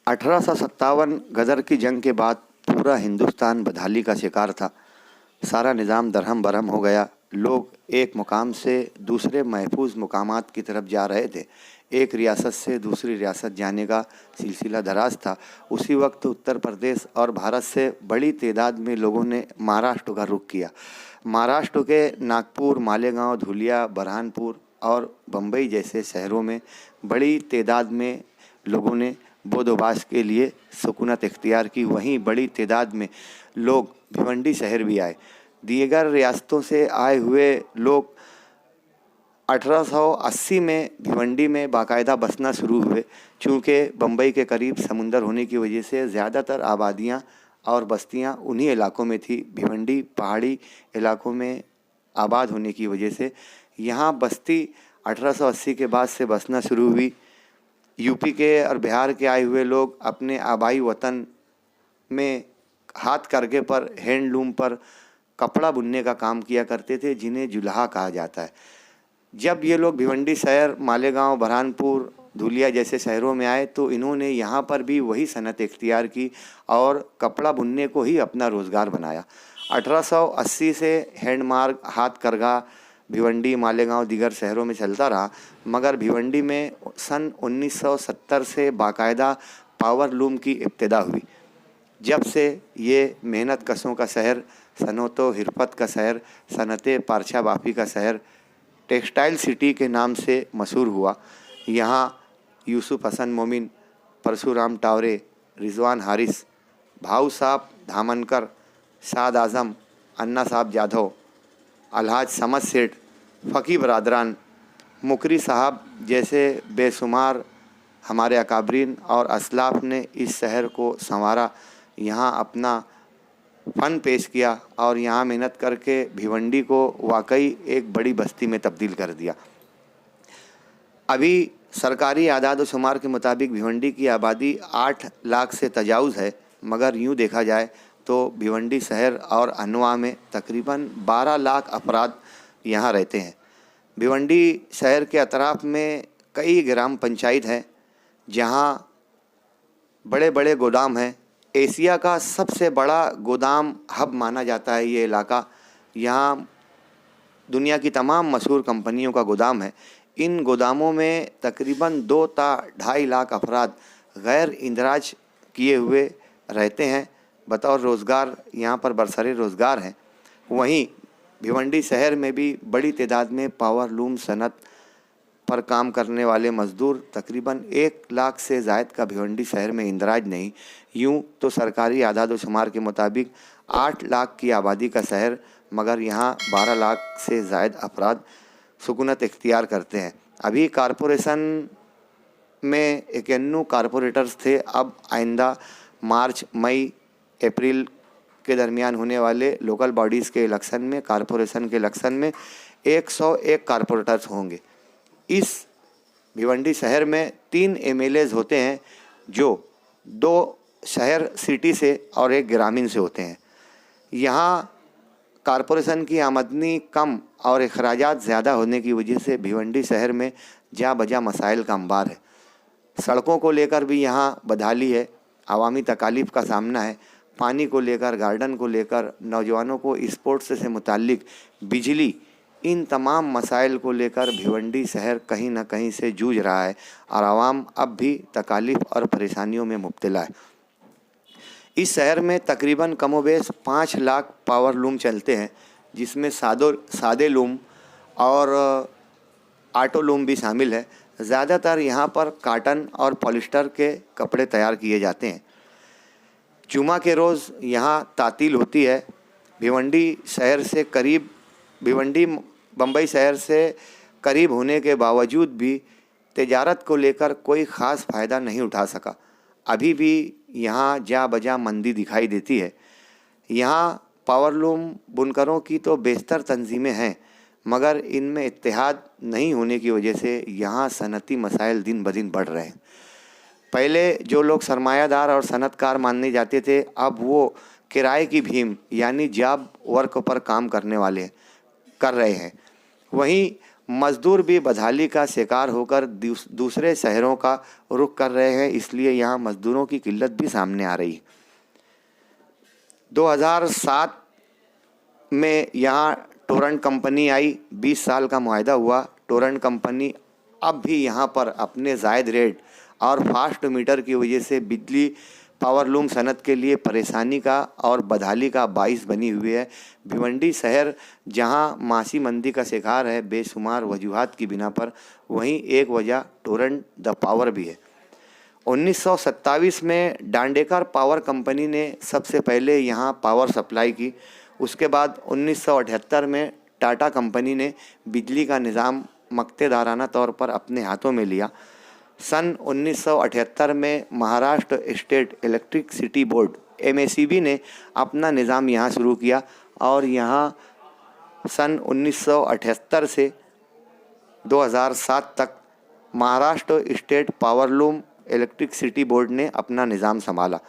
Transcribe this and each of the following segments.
1857 गदर की जंग के बाद पूरा हिंदुस्तान बदहाली का शिकार था। सारा निज़ाम दरहम बरहम हो गया। लोग एक मुकाम से दूसरे महफूज मुकामात की तरफ जा रहे थे। एक रियासत से दूसरी रियासत जाने का सिलसिला दराज था। उसी वक्त उत्तर प्रदेश और भारत से बड़ी तादाद में लोगों ने महाराष्ट्र का रुख किया। महाराष्ट्र के नागपुर, मालेगांव, धुलिया, बरहानपुर और बम्बई जैसे शहरों में बड़ी तादाद में लोगों ने बौद्धवास के लिए सुकूनत इख्तियार की। वहीं बड़ी तादाद में लोग भिवंडी शहर भी आए। दीगर रियासतों से आए हुए लोग 1880 में भिवंडी में बाकायदा बसना शुरू हुए। चूँकि बम्बई के करीब समुंदर होने की वजह से ज़्यादातर आबादियाँ और बस्तियाँ उन्हीं इलाकों में थी। भिवंडी पहाड़ी इलाकों में आबाद होने की वजह से यहाँ बस्ती 1880 के बाद से बसना शुरू हुई। यूपी के और बिहार के आए हुए लोग अपने आबाई वतन में हाथ करके पर हैंडलूम पर कपड़ा बुनने का काम किया करते थे, जिन्हें जुल्हा कहा जाता है। जब ये लोग भिवंडी शहर, मालेगांव, बरहानपुर, धुलिया जैसे शहरों में आए तो इन्होंने यहाँ पर भी वही सनत इख्तियार की और कपड़ा बुनने को ही अपना रोज़गार बनाया। 1880 से हैंडमार्क, हाथ करघा भिवंडी, मालेगांव, दीगर शहरों में चलता रहा, मगर भिवंडी में सन 1970 से बाकायदा पावर लूम की इब्तिदा हुई। जब से ये मेहनत कशों का शहर, सनतो हिरफत का शहर, सनते पारछा बाफी का शहर, टेक्सटाइल सिटी के नाम से मशहूर हुआ। यहाँ यूसुफ हसन मोमिन, परशुराम टावरे, रिजवान हारिस, भाऊ साहब धामनकर, साद आज़म, अन्ना साहब जाधव, अलहाज समद सेठ, फ़की बरादरान, मुकरी साहब जैसे बेशुमार हमारे अकाबरीन और असलाफ ने इस शहर को संवारा। यहाँ अपना फ़न पेश किया और यहाँ मेहनत करके भिवंडी को वाकई एक बड़ी बस्ती में तब्दील कर दिया। अभी सरकारी आदाद व शुमार के मुताबिक भिवंडी की आबादी 8 लाख से तजावुज़ है, मगर यूँ देखा जाए तो भिवंडी शहर और अनवा में तकरीबन 12 लाख अफराद यहाँ रहते हैं। भिवंडी शहर के अतराफ़ में कई ग्राम पंचायत हैं जहाँ बड़े बड़े गोदाम हैं। एशिया का सबसे बड़ा गोदाम हब माना जाता है ये इलाका। यहाँ दुनिया की तमाम मशहूर कंपनियों का गोदाम है। इन गोदामों में तकरीबन 2 ता 2.5 लाख अफराद गैर इंदराज किए हुए रहते हैं। बतौर रोज़गार यहाँ पर बरसरे रोज़गार हैं। वहीं भिवंडी शहर में भी बड़ी तादाद में पावर लूम सनत पर काम करने वाले मज़दूर, तकरीबन 1 लाख से ज़ायद का भिवंडी शहर में इंदराज नहीं। यूँ तो सरकारी आदाद व शुमार के मुताबिक 8 लाख की आबादी का शहर, मगर यहाँ 12 लाख से ज़ायद अफराद सुकूनत इख्तियार करते हैं। अभी कारपोरेशन में 91 कारपोरेटर्स थे। अब आइंदा मार्च, मई, अप्रैल के दरमियान होने वाले लोकल बॉडीज़ के इलेक्शन में, कारपोरेशन के इलेक्शन में 101 कारपोरेटर्स होंगे। इस भिवंडी शहर में 3 एमएलएज होते हैं, जो 2 शहर सिटी से और 1 ग्रामीण से होते हैं। यहाँ कारपोरेशन की आमदनी कम और अखराजात ज़्यादा होने की वजह से भिवंडी शहर में जा बजा मसाइल का अंबार है। सड़कों को लेकर भी यहाँ बदहाली है, अवामी तकालीफ का सामना है। पानी को लेकर, गार्डन को लेकर, नौजवानों को स्पोर्ट्स से मुताल्लिक, बिजली, इन तमाम मसाइल को लेकर भिवंडी शहर कहीं ना कहीं से जूझ रहा है और आवाम अब भी तकालीफ और परेशानियों में मुब्तला है। इस शहर में तकरीबन कमोबेश 5 लाख पावर लूम चलते हैं, जिसमें सादे लूम और आटो लूम भी शामिल है। ज़्यादातर यहाँ पर काटन और पॉलिस्टर के कपड़े तैयार किए जाते हैं। जुमा के रोज़ यहाँ तातील होती है। भिवंडी बम्बई शहर से करीब होने के बावजूद भी तिजारत को लेकर कोई ख़ास फ़ायदा नहीं उठा सका। अभी भी यहाँ जा बजा मंदी दिखाई देती है। यहाँ पावरलूम बुनकरों की तो बेशतर तंजीमें हैं, मगर इनमें इत्तेहाद नहीं होने की वजह से यहाँ सनती मसाइल दिन ब दिन बढ़ रहे हैं। पहले जो लोग सरमायादार और सनतकार माने जाते थे, अब वो किराए की भीम यानी जॉब वर्क पर काम करने वाले कर रहे हैं। वहीं मजदूर भी बदहाली का शिकार होकर दूसरे शहरों का रुख कर रहे हैं, इसलिए यहाँ मजदूरों की किल्लत भी सामने आ रही है। 2007 में यहाँ टोरेंट कंपनी आई, 20 साल का मुआहदा हुआ। टोरेंट कंपनी अब भी यहाँ पर अपने जायद रेट और फास्ट मीटर की वजह से बिजली पावरलूम सनत के लिए परेशानी का और बदहाली का बाइस बनी हुई है। भिवंडी शहर जहाँ मासी मंदी का शिकार है बेशुमार वजूहात की बिना पर, वहीं एक वजह टोरेंट द पावर भी है। 1927 में डांडेकर पावर कंपनी ने सबसे पहले यहाँ पावर सप्लाई की। उसके बाद 1978 में टाटा कंपनी ने बिजली का निज़ाम मक्तेदाराना तौर पर अपने हाथों में लिया। सन 1978 में Maharashtra state electricity board MACB ने अपना निज़ाम यहाँ शुरू किया और यहाँ सन 1978 से 2007 तक Maharashtra state powerloom electricity board ने अपना निज़ाम संभाला।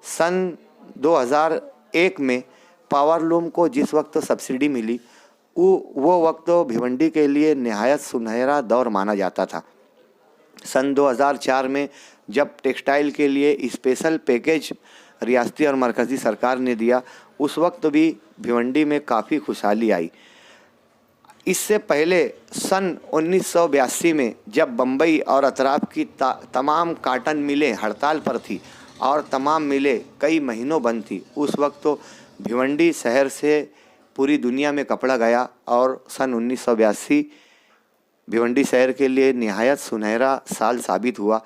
सन 2001 में पावरलूम को जिस वक्त सब्सिडी मिली वो वक्त भिवंडी के लिए निहायत सुनहरा दौर माना जाता था। सन 2004 में जब टेक्सटाइल के लिए स्पेशल पैकेज रियासती और मरकज़ी सरकार ने दिया, उस वक्त भी भिवंडी में काफ़ी खुशहाली आई। इससे पहले सन 1982 में जब बम्बई और अतराफ की तमाम काटन मिलें हड़ताल पर थी और तमाम मिलें कई महीनों बंद थी, उस वक्त तो भिवंडी शहर से पूरी दुनिया में कपड़ा गया और सन 1982 भिवंडी शहर के लिए निहायत सुनहरा साल साबित हुआ।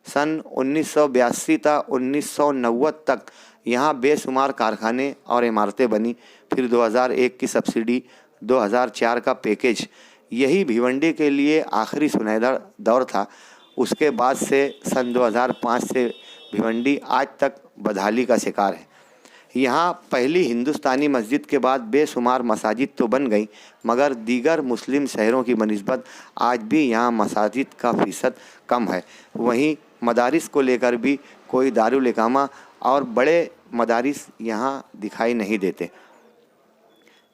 सन 1982 था 1990 तक यहाँ बेशुमार कारखाने और इमारतें बनी। फिर 2001 की सब्सिडी, 2004 का पैकेज, यही भिवंडी के लिए आखिरी सुनहरा दौर था। उसके बाद से सन 2005 से भिवंडी आज तक बदहाली का शिकार है। यहाँ पहली हिंदुस्तानी मस्जिद के बाद बेशुमार मसाजिद तो बन गई, मगर दीगर मुस्लिम शहरों की बनिस्बत आज भी यहाँ मसाजिद का फ़ीसद कम है। वहीं मदारिस को लेकर भी कोई दारुल इकामा और बड़े मदारिस यहाँ दिखाई नहीं देते।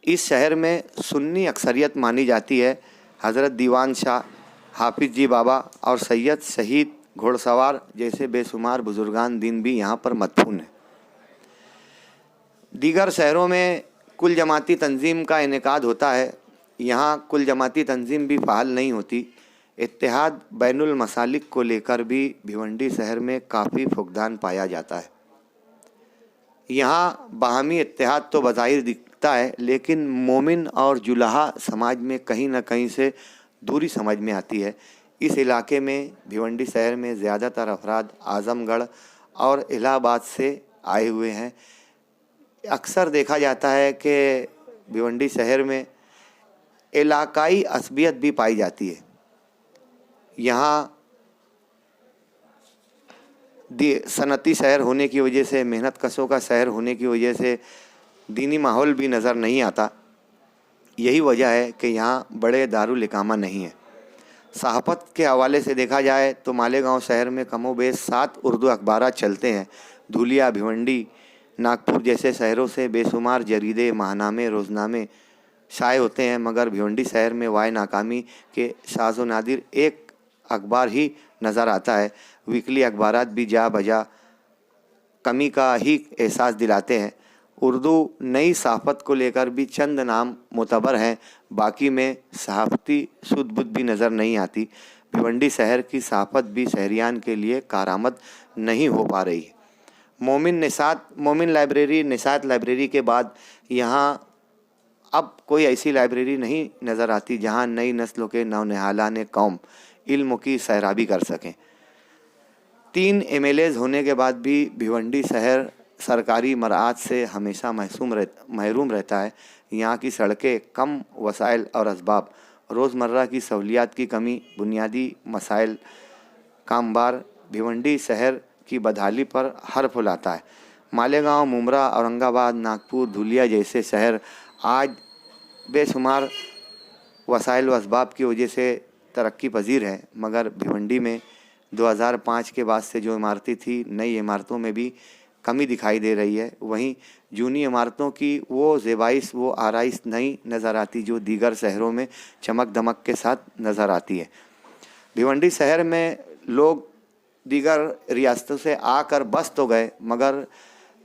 इस शहर में सुन्नी अक्सरियत मानी जाती है। हज़रत दीवान शाह, हाफिज़ जी बाबा और सैयद शहीद घोड़सवार जैसे बेशुमार बुजुर्गान दीन भी यहाँ पर मदफून हैं। दीगर शहरों में कुल जमाती तंजीम का इनेकाद होता है, यहाँ कुल जमाती तंजीम भी फ़ाल नहीं होती। इत्तेहाद बैनुल मसालिक को लेकर भी भिवंडी शहर में काफ़ी फुकदान पाया जाता है। यहाँ बाहमी इत्तेहाद तो बज़ाहिर दिखता है, लेकिन मोमिन और जुलाहा समाज में कहीं न कहीं से दूरी समझ में आती है। इस इलाके में भिवंडी शहर में ज़्यादातर अफराद आज़मगढ़ और इलाहाबाद से आए हुए हैं। अक्सर देखा जाता है कि भिवंडी शहर में इलाकाई असबियत भी पाई जाती है। यहाँ सनती शहर होने की वजह से, मेहनत कशों का शहर होने की वजह से दीनी माहौल भी नज़र नहीं आता। यही वजह है कि यहाँ बड़े दारुल इकामा नहीं है। सहाफ़त के हवाले से देखा जाए तो मालेगांव शहर में कमोबेश 7 उर्दू अखबारात चलते हैं। धुलिया, भिवंडी, नागपुर जैसे शहरों से बेशुमार जरीदे, माहनामे, रोज़नामे शाये होते हैं, मगर भिवंडी शहर में वाय नाकामी के शाज़ो नादिर एक अखबार ही नज़र आता है। वीकली अखबारात भी जा बजा कमी का ही एहसास दिलाते हैं। उर्दू नई सहाफ़त को लेकर भी चंद नाम मुतबर हैं, बाकी में सहाफ़ती सुध बुध भी नज़र नहीं आती। भिवंडी शहर की सहाफ़त भी शहरियान के लिए कारामद नहीं हो पा रही है। मोमिन लाइब्रेरी, निसात लाइब्रेरी के बाद यहाँ अब कोई ऐसी लाइब्रेरी नहीं नज़र आती जहाँ नई नस्लों के नौनिहालान कौम इल्म की सैराबी कर सकें। 3 MLAs होने के बाद भी भिवंडी शहर सरकारी मराहत से हमेशा महरूम रहता है। यहाँ की सड़कें, कम वसाइल और असबाब, रोज़मर्रा की सहूलियात की कमी, बुनियादी मसाइल कामबार भिवंडी शहर की बदहाली पर हर्फ लाता है। मालेगांव, मुमरा, औरंगाबाद, नागपुर, धुलिया जैसे शहर आज बेशुमार वसाइल व असबाब की वजह से तरक्की पजीर है, मगर भिवंडी में 2005 के बाद से जो इमारतें थी, नई इमारतों में भी कमी दिखाई दे रही है। वहीं जूनी इमारतों की वो ज़ेबाइश, वो आराइश नहीं नज़र आती जो दीगर शहरों में चमक दमक के साथ नज़र आती है। भिवंडी शहर में लोग दीगर रियासतों से आकर बस तो गए, मगर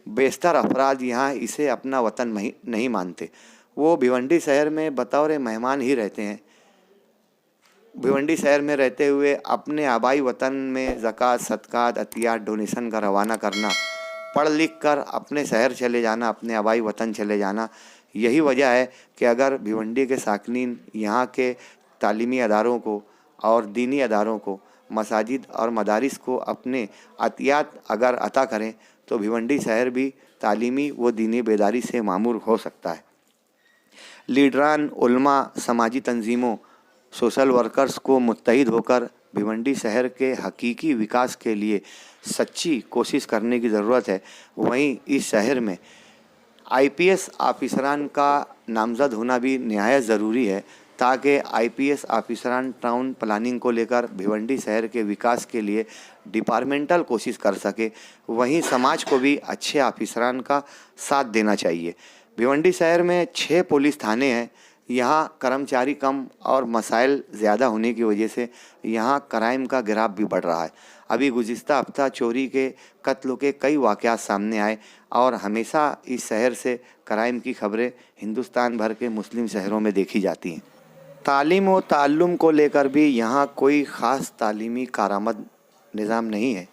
बेशतर अफराद यहाँ इसे अपना वतन नहीं मानते। वो भिवंडी शहर में बतौर मेहमान ही रहते हैं। भिवंडी शहर में रहते हुए अपने आबाई वतन में ज़कात, सदक़ात, अतियात, डोनेशन का रवाना करना, पढ़ लिख कर अपने शहर चले जाना, अपने आबाई वतन चले जाना, यही वजह है कि अगर भिवंडी के साकिनीन यहाँ के तालीमी अदारों को और दीनी अदारों को, मसाजिद और मदारिस को अपने अतियात अगर अता करें तो भिवंडी शहर भी तालीमी व दीनी बेदारी से मामूर हो सकता है। लीडरान, उलमा, समाजी तंजीमों, सोशल वर्कर्स को मुत्तहिद होकर भिवंडी शहर के हकीकी विकास के लिए सच्ची कोशिश करने की ज़रूरत है। वहीं इस शहर में आईपीएस ऑफिसरान का नामज़द होना भी निहायत ज़रूरी है, ताकि आईपीएस ऑफिसरान टाउन प्लानिंग को लेकर भिवंडी शहर के विकास के लिए डिपार्टमेंटल कोशिश कर सके। वहीं समाज को भी अच्छे ऑफिसरान का साथ देना चाहिए। भिवंडी शहर में 6 पुलिस थाने हैं। यहाँ कर्मचारी कम और मसाइल ज़्यादा होने की वजह से यहाँ क्राइम का गिराव भी बढ़ रहा है। अभी गुज़िश्ता हफ्ता चोरी के, कत्ल के कई वाक़यात सामने आए और हमेशा इस शहर से क्राइम की खबरें हिंदुस्तान भर के मुस्लिम शहरों में देखी जाती हैं। तालीम व ताल्लुम को लेकर भी यहाँ कोई ख़ास तालीमी कारामद निज़ाम नहीं है।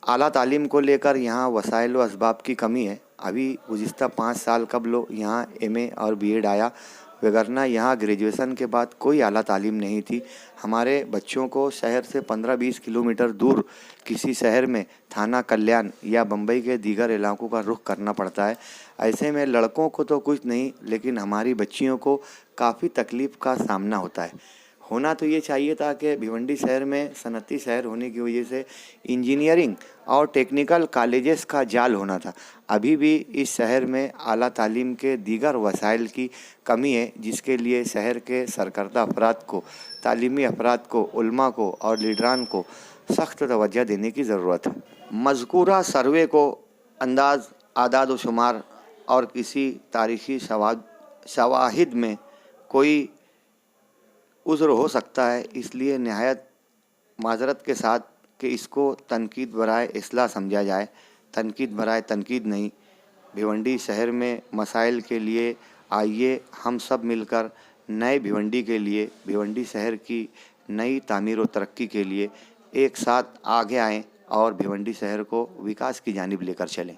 आला तालीम को लेकर यहाँ वसाइल व असबाब की कमी है। अभी गुज़िश्ता 5 साल कबल यहाँ एमए और बीएड आया, वगरना यहाँ ग्रेजुएशन के बाद कोई आला तालीम नहीं थी। हमारे बच्चों को शहर से 15-20 किलोमीटर दूर किसी शहर में थाना कल्याण या बम्बई के दीगर इलाकों का रुख करना पड़ता है। ऐसे में लड़कों को तो कुछ नहीं, लेकिन हमारी बच्चियों को काफ़ी तकलीफ़ का सामना होता है। होना तो ये चाहिए था कि भिवंडी शहर में सनती शहर होने की वजह से इंजीनियरिंग और टेक्निकल कॉलेजेस का जाल होना था। अभी भी इस शहर में आला तालीम के दीगर वसाइल की कमी है, जिसके लिए शहर के सरकर्दा अफराद को, तालीमी अफराद को, उलमा को और लीडरान को सख्त तवज्जो देने की ज़रूरत है। मज़कूरा सर्वे को अंदाज़, आदाद व शुमार और किसी तारीख़ी शवाहिद में कोई उज़्र हो सकता है, इसलिए नहायत माज़रत के साथ कि इसको तनकीद बराए इस्लाह समझा जाए, तनकीद बराए तनकीद नहीं। भिवंडी शहर में मसाइल के लिए आइए हम सब मिलकर नए भिवंडी के लिए, भिवंडी शहर की नई तामीर व तरक्की के लिए एक साथ आगे आएँ और भिवंडी शहर को विकास की जानिब लेकर चलें।